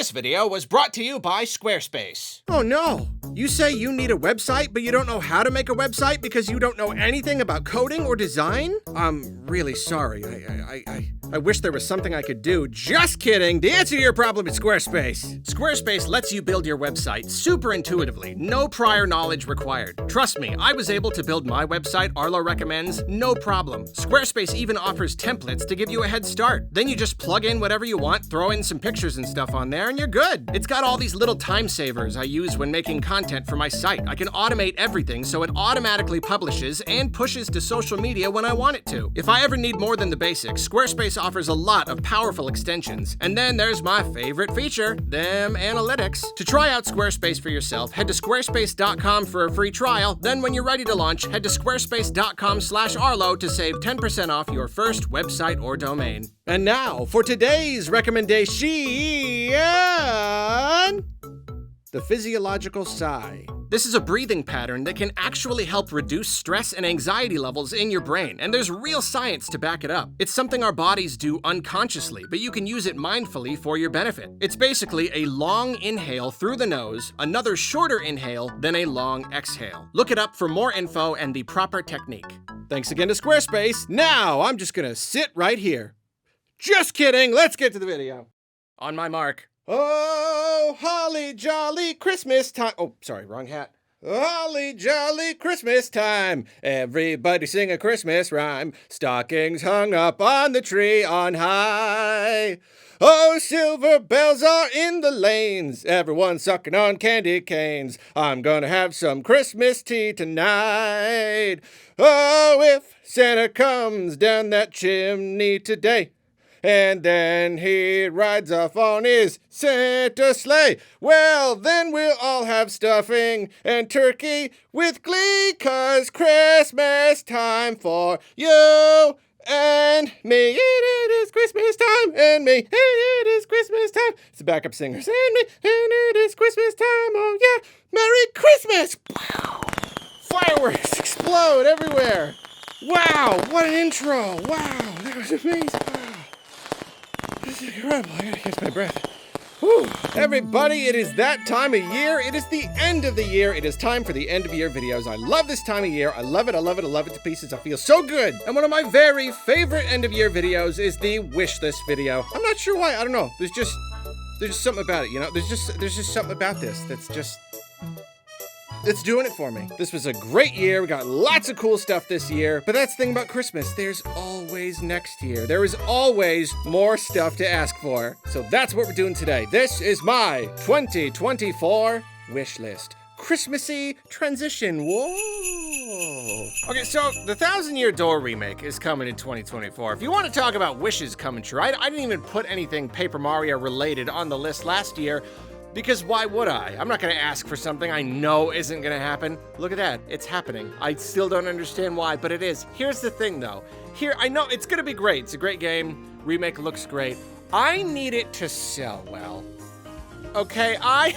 This video was brought to you by Squarespace. Oh no! You say you need a website, but you don't know how to make a website because you don't know anything about coding or design? I'm really sorry. I wish there was something I could do. Just kidding! The answer to your problem is Squarespace. Squarespace lets you build your website super intuitively, no prior knowledge required. Trust me, I was able to build my website, Arlo recommends, no problem. Squarespace even offers templates to give you a head start. Then you just plug in whatever you want, throw in some pictures and stuff on there, and you're good. It's got all these little time savers I use when making content for my site. I can automate everything so it automatically publishes and pushes to social media when I want it to. If I ever need more than the basics, Squarespace offers a lot of powerful extensions. And then there's my favorite feature, them analytics. To try out Squarespace for yourself, head to squarespace.com for a free trial. Then when you're ready to launch, head to squarespace.com/Arlo to save 10% off your first website or domain. And now, for today's recommendation, the physiological sigh. This is a breathing pattern that can actually help reduce stress and anxiety levels in your brain, and there's real science to back it up. It's something our bodies do unconsciously, but you can use it mindfully for your benefit. It's basically a long inhale through the nose, another shorter inhale, then a long exhale. Look it up for more info and the proper technique. Thanks again to Squarespace. Now, I'm just gonna sit right here. Just kidding, let's get to the video. On my mark. Oh, holly jolly Christmas time. Oh, sorry, wrong hat. Holly jolly Christmas time. Everybody sing a Christmas rhyme. Stockings hung up on the tree on high. Oh, silver bells are in the lanes. Everyone sucking on candy canes. I'm gonna have some Christmas tea tonight. Oh, if Santa comes down that chimney today, and then he rides off on his Santa sleigh, well, then we'll all have stuffing and turkey with glee, 'cause Christmas time for you and me. It is Christmas time and me. It is Christmas time. It's the backup singers. And me. And it is Christmas time. Oh yeah. Merry Christmas. Fireworks explode everywhere. Wow. What an intro. Wow. That was amazing. This is incredible. I gotta catch my breath. Whew. Everybody, it is that time of year. It is the end of the year. It is time for the end of year videos. I love this time of year. I love it. I love it. I love it to pieces. I feel so good. And one of my very favorite end of year videos is the wish list video. I'm not sure why. I don't know. There's just something about it, you know? There's just something about this it's doing it for me. This was a great year. We got lots of cool stuff this year. But that's the thing about Christmas. There's always next year. There is always more stuff to ask for. So that's what we're doing today. This is my 2024 wish list. Christmassy transition. Whoa. Okay, so the 1,000-Year Door remake is coming in 2024. If you want to talk about wishes coming true, I didn't even put anything Paper Mario related on the list last year, because why would I? I'm not gonna ask for something I know isn't gonna happen. Look at that, it's happening. I still don't understand why, but it is. Here's the thing though. I know it's gonna be great. It's a great game. Remake looks great. I need it to sell well. Okay, I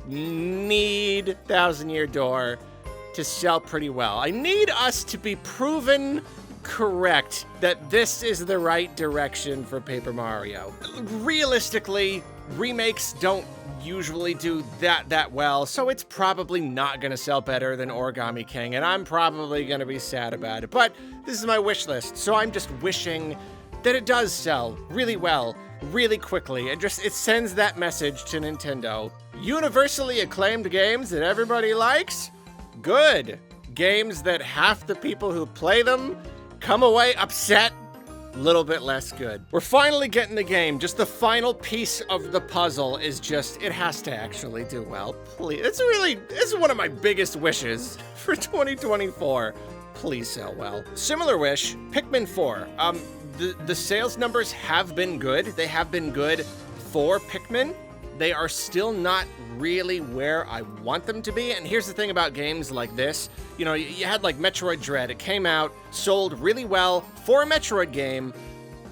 need 1,000-Year Door to sell pretty well. I need us to be proven correct that this is the right direction for Paper Mario. Realistically, remakes don't usually do that well, so it's probably not gonna sell better than Origami King, and I'm probably gonna be sad about it. But this is my wish list, so I'm just wishing that it does sell really well, really quickly, and it sends that message to Nintendo. Universally acclaimed games that everybody likes? Good. Games that half the people who play them come away upset? Little bit less good. We're finally getting the game. Just the final piece of the puzzle is it has to actually do well. Please. This is one of my biggest wishes for 2024. Please sell well. Similar wish, Pikmin 4. The sales numbers have been good. They have been good for Pikmin. They are still not really where I want them to be. And here's the thing about games like this. You know, you had like Metroid Dread. It came out, sold really well for a Metroid game,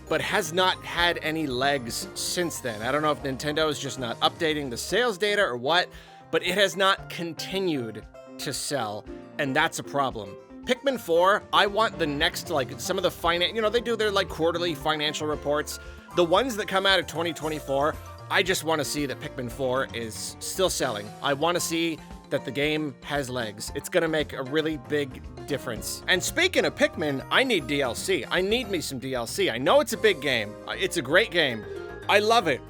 but has not had any legs since then. I don't know if Nintendo is just not updating the sales data or what, but it has not continued to sell, and that's a problem. Pikmin 4, I want the next, some of the they do their, quarterly financial reports. The ones that come out of 2024, I just want to see that Pikmin 4 is still selling. I want to see that the game has legs. It's gonna make a really big difference. And speaking of Pikmin, I need DLC. I need me some DLC. I know it's a big game. It's a great game. I love it.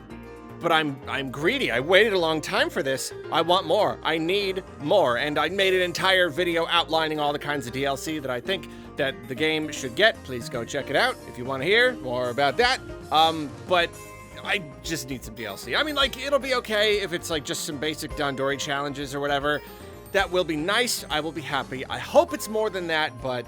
But I'm greedy. I waited a long time for this. I want more. I need more. And I made an entire video outlining all the kinds of DLC that I think that the game should get. Please go check it out if you want to hear more about that. But I just need some DLC. I mean, like, it'll be okay if it's like just some basic Dandori challenges or whatever. That will be nice. I will be happy. I hope it's more than that, but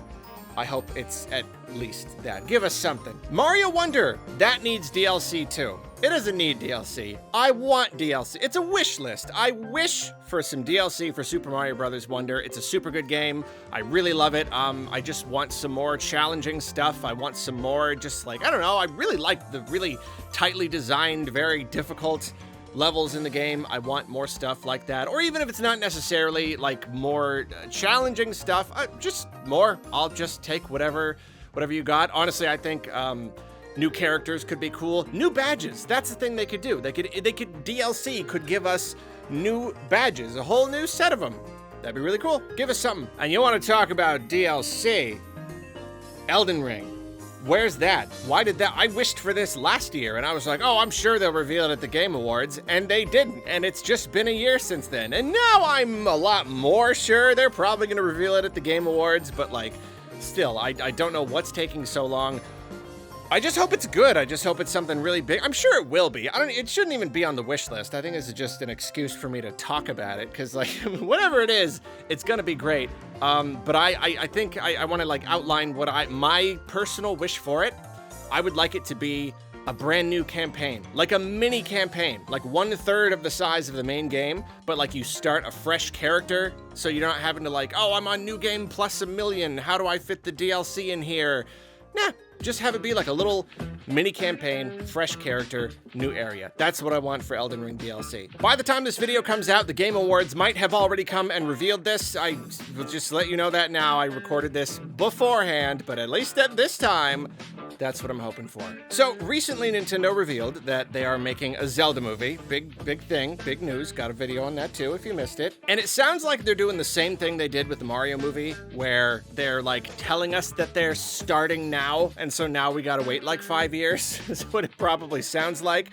I hope it's at least that. Give us something. Mario Wonder, that needs DLC too. It doesn't need DLC. I want DLC. It's a wish list. I wish for some DLC for Super Mario Bros. Wonder. It's a super good game. I really love it. I just want some more challenging stuff. I want some more just like, I don't know, I really like the really tightly designed, very difficult levels in the game. I want more stuff like that. Or even if it's not necessarily like more challenging stuff, just more. I'll just take whatever you got. Honestly, I think new characters could be cool. New badges. That's the thing they could do. They could DLC could give us new badges, a whole new set of them. That'd be really cool. Give us something. And you want to talk about DLC? Elden Ring. Where's that? Why did that? I wished for this last year, and I was like, oh, I'm sure they'll reveal it at the Game Awards, and they didn't, and it's just been a year since then. And now I'm a lot more sure they're probably gonna reveal it at the Game Awards, but like, still, I don't know what's taking so long. I just hope it's good. I just hope it's something really big. I'm sure it will be. It shouldn't even be on the wish list. I think this is just an excuse for me to talk about it, because like, whatever it is, it's gonna be great. But I think I want to like outline what my personal wish for it. I would like it to be a brand new campaign, like a mini campaign, like 1/3 of the size of the main game, but like you start a fresh character, so you're not having to like, oh, I'm on New Game Plus 1 million. How do I fit the DLC in here? Nah, just have it be like a little mini campaign, fresh character, new area. That's what I want for Elden Ring DLC. By the time this video comes out, the Game Awards might have already come and revealed this. I will just let you know that now. I recorded this beforehand, but at least at this time, that's what I'm hoping for. So recently Nintendo revealed that they are making a Zelda movie. Big thing, big news. Got a video on that too if you missed it. And it sounds like they're doing the same thing they did with the Mario movie, where they're like telling us that they're starting now, and so now we gotta wait like 5 years, is what it probably sounds like.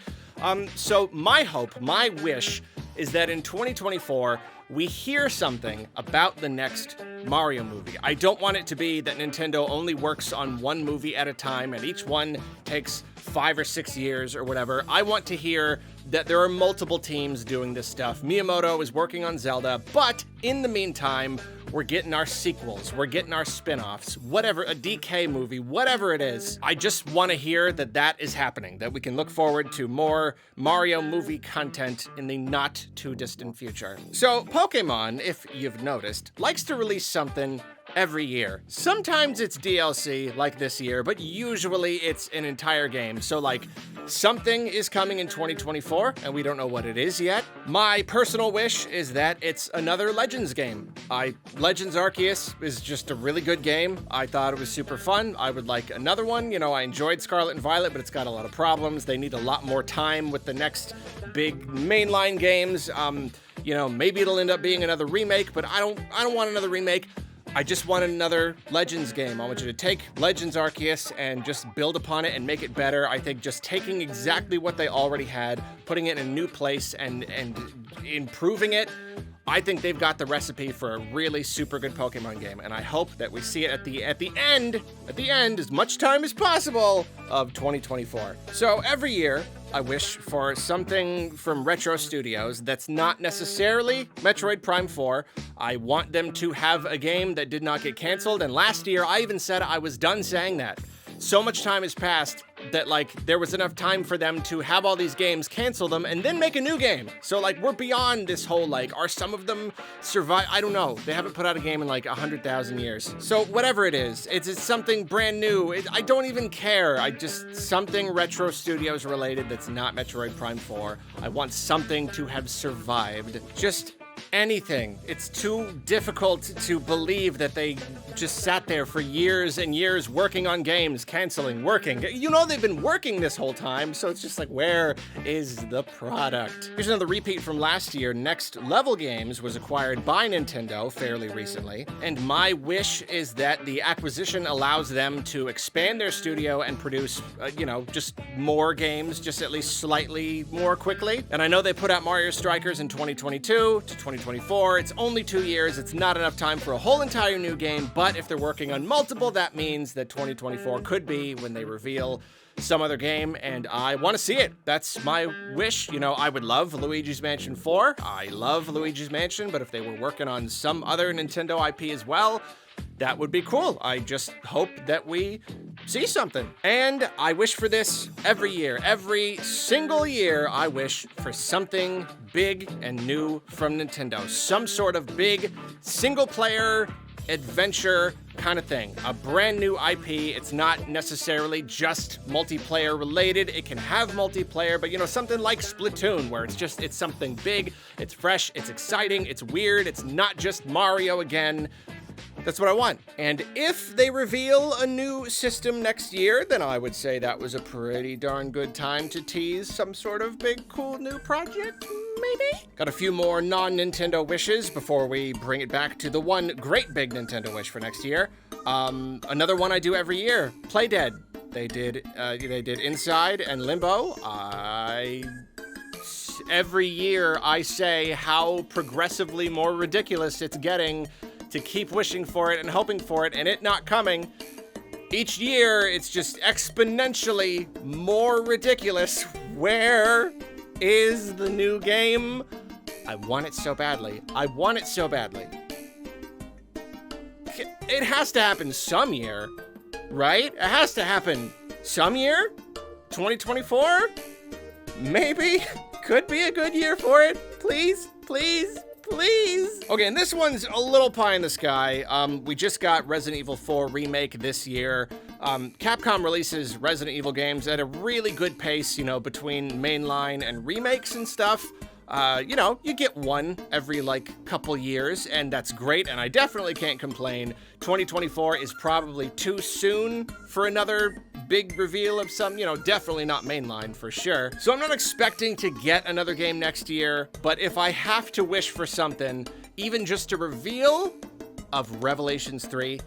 So my hope, my wish, is that in 2024, we hear something about the next Mario movie. I don't want it to be that Nintendo only works on one movie at a time and each one takes 5 or 6 years or whatever. I want to hear that there are multiple teams doing this stuff. Miyamoto is working on Zelda, but in the meantime, we're getting our sequels, we're getting our spin-offs, whatever, a DK movie, whatever it is. I just want to hear that that is happening, that we can look forward to more Mario movie content in the not too distant future. So Pokemon, if you've noticed, likes to release something every year. Sometimes it's DLC, like this year, but usually it's an entire game. So like, something is coming in 2024, and we don't know what it is yet. My personal wish is that it's another Legends game. Legends Arceus is just a really good game. I thought it was super fun. I would like another one. You know, I enjoyed Scarlet and Violet, but it's got a lot of problems. They need a lot more time with the next big mainline games. You know, maybe it'll end up being another remake, but I don't want another remake. I just want another Legends game. I want you to take Legends Arceus and just build upon it and make it better. I think just taking exactly what they already had, putting it in a new place and improving it, I think they've got the recipe for a really super good Pokemon game, and I hope that we see it at the end, as much time as possible of 2024. So every year, I wish for something from Retro Studios that's not necessarily Metroid Prime 4. I want them to have a game that did not get canceled, and last year I even said I was done saying that. So much time has passed that like there was enough time for them to have all these games, cancel them, and then make a new game. So like we're beyond this whole like, are some of them survive? I don't know. They haven't put out a game in like 100,000 years. So whatever it is, it's something brand new. I don't even care. Something Retro Studios related that's not Metroid Prime 4. I want something to have survived. Just anything. It's too difficult to believe that they just sat there for years and years working on games, canceling, working. You know they've been working this whole time, so it's just like, where is the product? Here's another repeat from last year. Next Level Games was acquired by Nintendo fairly recently, and my wish is that the acquisition allows them to expand their studio and produce, just more games, just at least slightly more quickly. And I know they put out Mario Strikers in 2022 to 2024. It's only 2 years. It's not enough time for a whole entire new game, but if they're working on multiple, that means that 2024 could be when they reveal some other game, and I want to see it. That's my wish. I would love Luigi's Mansion 4. I love Luigi's Mansion, but if they were working on some other Nintendo IP as well, that would be cool. I just hope that we see something. And I wish for this every year. Every single year, I wish for something big and new from Nintendo. Some sort of big single-player adventure kind of thing. A brand new IP. It's not necessarily just multiplayer related. It can have multiplayer, but something like Splatoon, where it's something big, it's fresh, it's exciting, it's weird, it's not just Mario again. That's what I want. And if they reveal a new system next year, then I would say that was a pretty darn good time to tease some sort of big, cool new project, maybe? Got a few more non-Nintendo wishes before we bring it back to the one great big Nintendo wish for next year. Another one I do every year, Playdead. They did Inside and Limbo. Every year I say how progressively more ridiculous it's getting to keep wishing for it and hoping for it and it not coming. Each year, it's just exponentially more ridiculous. Where is the new game? I want it so badly. I want it so badly. It has to happen some year, right? It has to happen some year? 2024? Maybe? Could be a good year for it. Please, please. Please. Okay, and this one's a little pie in the sky. We just got Resident Evil 4 Remake this year. Capcom releases Resident Evil games at a really good pace, between mainline and remakes and stuff. You get one every, couple years, and that's great, and I definitely can't complain. 2024 is probably too soon for another big reveal of some, definitely not mainline for sure. So I'm not expecting to get another game next year, but if I have to wish for something, even just a reveal of Revelations 3,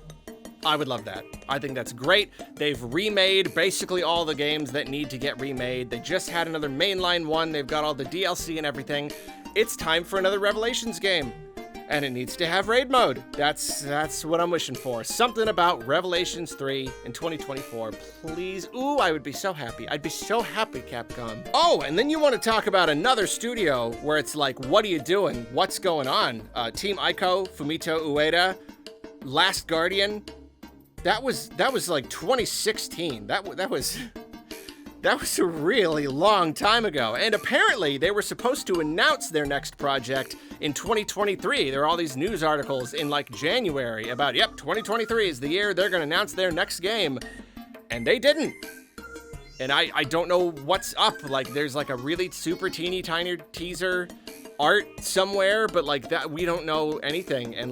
I would love that. I think that's great. They've remade basically all the games that need to get remade. They just had another mainline one. They've got all the DLC and everything. It's time for another Revelations game. And it needs to have raid mode. That's what I'm wishing for. Something about Revelations 3 in 2024. Please. Ooh, I would be so happy. I'd be so happy, Capcom. Oh, and then you want to talk about another studio where it's like, what are you doing? What's going on? Team Ico, Fumito Ueda, Last Guardian. That was like 2016. That was a really long time ago. And apparently they were supposed to announce their next project in 2023. There are all these news articles in January about, 2023 is the year they're going to announce their next game. And they didn't. And I don't know what's up. There's a really super teeny tiny teaser art somewhere, but that we don't know anything. And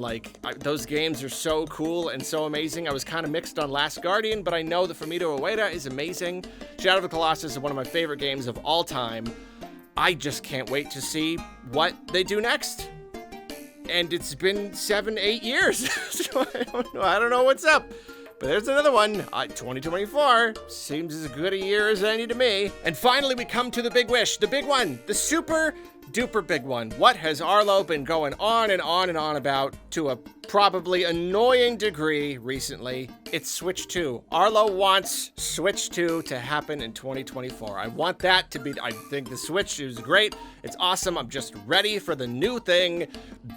those games are so cool and so amazing. I was kind of mixed on Last Guardian, but I know that Fumito Ueda is amazing. Shadow of the Colossus is one of my favorite games of all time. I just can't wait to see what they do next. And it's been 7-8 years, so I don't know what's up. But there's another one. 2024 seems as good a year as any to me. And finally, we come to the big wish, the big one, the super duper big one. What has Arlo been going on and on and on about to a probably annoying degree recently? It's Switch 2. Arlo wants Switch 2 to happen in 2024. I want that to be, I think the Switch is great. It's awesome. I'm just ready for the new thing.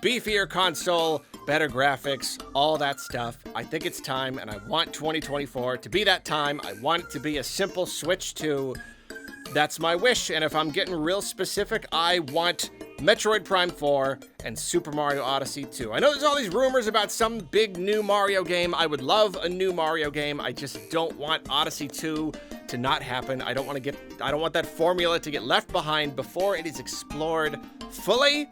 Beefier console, better graphics, all that stuff. I think it's time, and I want 2024 to be that time. I want it to be a simple Switch 2. That's my wish, and if I'm getting real specific, I want Metroid Prime 4 and Super Mario Odyssey 2. I know there's all these rumors about some big new Mario game. I would love a new Mario game. I just don't want Odyssey 2 to not happen. I don't want that formula to get left behind before it is explored fully.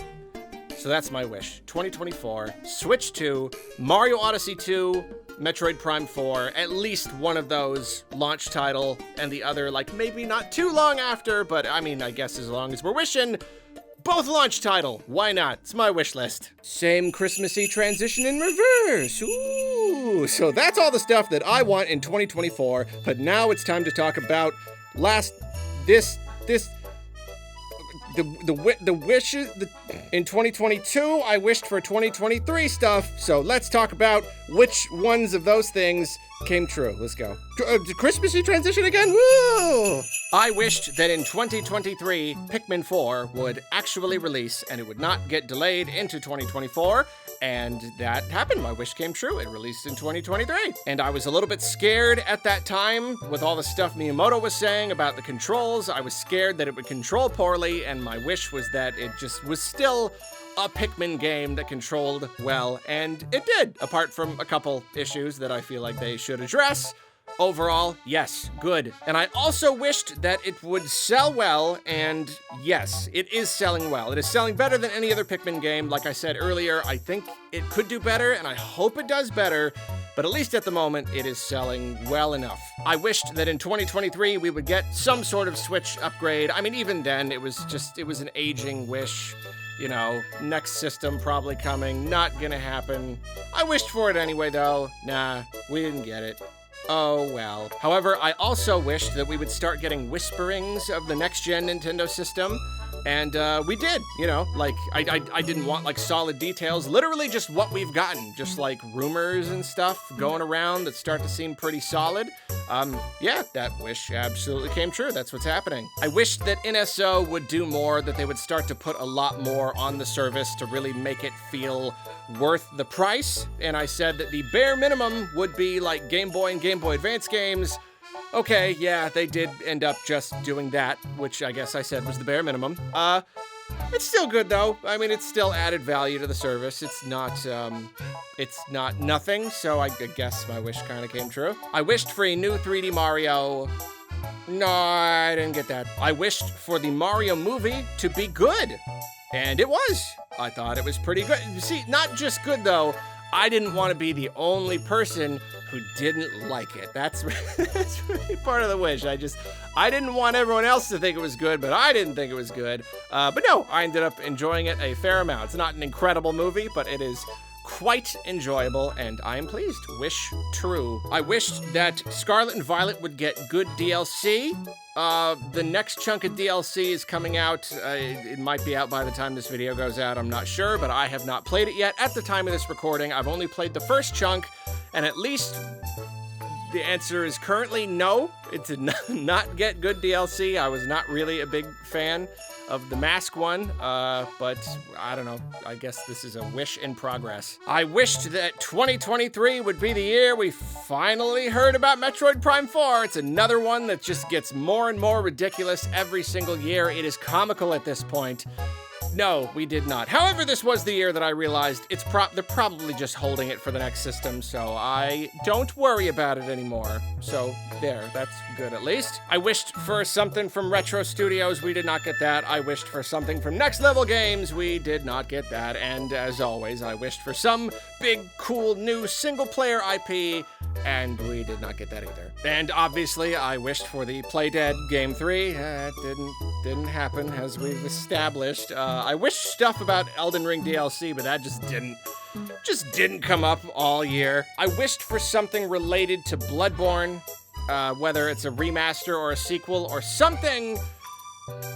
So that's my wish. 2024, Switch 2, Mario Odyssey 2, Metroid Prime 4, at least one of those launch title, and the other, like, maybe not too long after, but I mean, I guess as long as we're wishing, both launch title. Why not? It's my wish list. Same Christmassy transition in reverse. Ooh, so that's all the stuff that I want in 2024, but now it's time to talk about the wishes. In 2022, I wished for 2023 stuff, so let's talk about which ones of those things came true. Let's go. Christmassy transition again? Woo! I wished that in 2023, Pikmin 4 would actually release and it would not get delayed into 2024. And that happened. My wish came true. It released in 2023. And I was a little bit scared at that time with all the stuff Miyamoto was saying about the controls. I was scared that it would control poorly, and my wish was that it just was still a Pikmin game that controlled well, and it did, apart from a couple issues that I feel like they should address. Overall, yes, good. And I also wished that it would sell well, and yes, it is selling well. It is selling better than any other Pikmin game. Like I said earlier, I think it could do better, and I hope it does better, but at least at the moment, it is selling well enough. I wished that in 2023, we would get some sort of Switch upgrade. I mean, even then, it was an aging wish. You know, next system probably coming, not gonna happen. I wished for it anyway, though. Nah, we didn't get it. Oh well. However, I also wished that we would start getting whisperings of the next-gen Nintendo system, and we did, you know, like, I didn't want, like, solid details, literally just what we've gotten, just, like, rumors and stuff going around that start to seem pretty solid. Yeah, that wish absolutely came true. That's what's happening. I wished that NSO would do more, that they would start to put a lot more on the service to really make it feel worth the price, and I said that the bare minimum would be, like, Game Boy and Game Boy Advance games. Okay, yeah, they did end up just doing that, which I guess I said was the bare minimum. It's still good, though. I mean, it's still added value to the service. It's not nothing, so I guess my wish kind of came true. I wished for a new 3D Mario. No, I didn't get that. I wished for the Mario movie to be good, and it was. I thought it was pretty good. See, not just good, though. I didn't want to be the only person who didn't like it. That's really part of the wish. I didn't want everyone else to think it was good, but I didn't think it was good. But no, I ended up enjoying it a fair amount. It's not an incredible movie, but it is quite enjoyable, and I am pleased. Wish true. I wished that Scarlet and Violet would get good DLC. The next chunk of DLC is coming out. It might be out by the time this video goes out, I'm not sure, but I have not played it yet. At the time of this recording, I've only played the first chunk, and at least the answer is currently no. It did not get good DLC. I was not really a big fan of the Mask one, but I don't know. I guess this is a wish in progress. I wished that 2023 would be the year we finally heard about Metroid Prime 4. It's another one that just gets more and more ridiculous every single year. It is comical at this point. No, we did not. However, this was the year that I realized they're probably just holding it for the next system, so I don't worry about it anymore. So there, that's good at least. I wished for something from Retro Studios. We did not get that. I wished for something from Next Level Games. We did not get that. And as always, I wished for some big, cool, new single-player IP, and we did not get that either. And obviously, I wished for the Play Dead Game 3. It didn't happen, as we've established. I wished stuff about Elden Ring DLC, but that just didn't come up all year. I wished for something related to Bloodborne, whether it's a remaster or a sequel or something.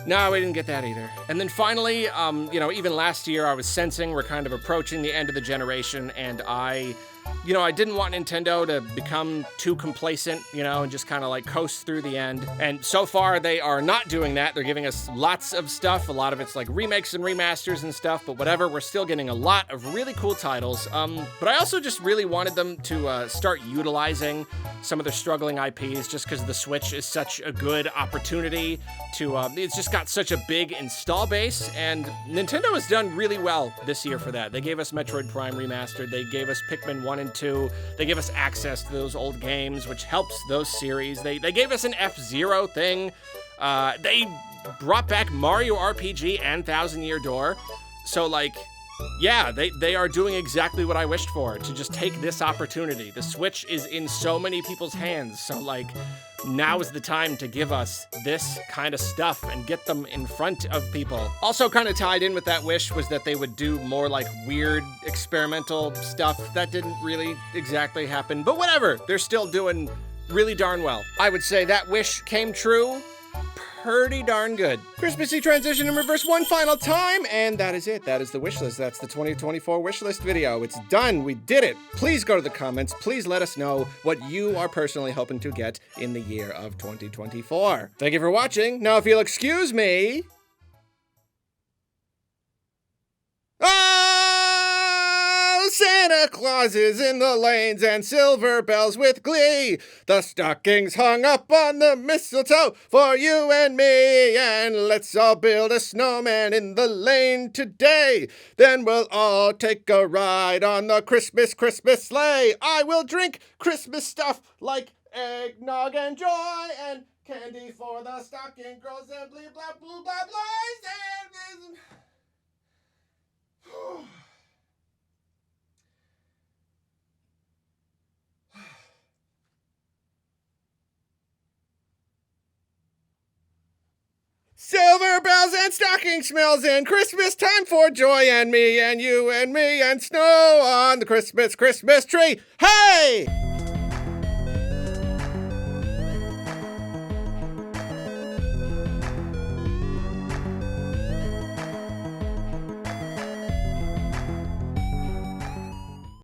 No, we didn't get that either. And then finally, even last year I was sensing we're kind of approaching the end of the generation, and I didn't want Nintendo to become too complacent, and just kind of like coast through the end. And so far, they are not doing that. They're giving us lots of stuff. A lot of it's like remakes and remasters and stuff, but whatever, we're still getting a lot of really cool titles. But I also just really wanted them to start utilizing some of their struggling IPs, just because the Switch is such a good opportunity to, it's just got such a big install base, and Nintendo has done really well this year for that. They gave us Metroid Prime Remastered, they gave us Pikmin 1 and 2, they gave us access to those old games, which helps those series. They gave us an F-Zero thing. They brought back Mario RPG and Thousand Year Door. So, like, Yeah, they are doing exactly what I wished for, to just take this opportunity. The Switch is in so many people's hands, so like, now is the time to give us this kind of stuff and get them in front of people. Also kind of tied in with that wish was that they would do more like weird experimental stuff. That didn't really exactly happen, but whatever. They're still doing really darn well. I would say that wish came true pretty darn good. Christmassy transition in reverse one final time, and that is it. That is the wish list. That's the 2024 wish list video. It's done. We did it. Please go to the comments. Please let us know what you are personally hoping to get in the year of 2024. Thank you for watching. Now, if you'll excuse me. Santa Claus is in the lanes and silver bells with glee. The stockings hung up on the mistletoe for you and me. And let's all build a snowman in the lane today. Then we'll all take a ride on the Christmas sleigh. I will drink Christmas stuff like eggnog and joy and candy for the stocking girls and blah blah blah blah blah. Silver bells and stocking smells and Christmas time for joy and me and you and me and snow on the Christmas tree. Hey!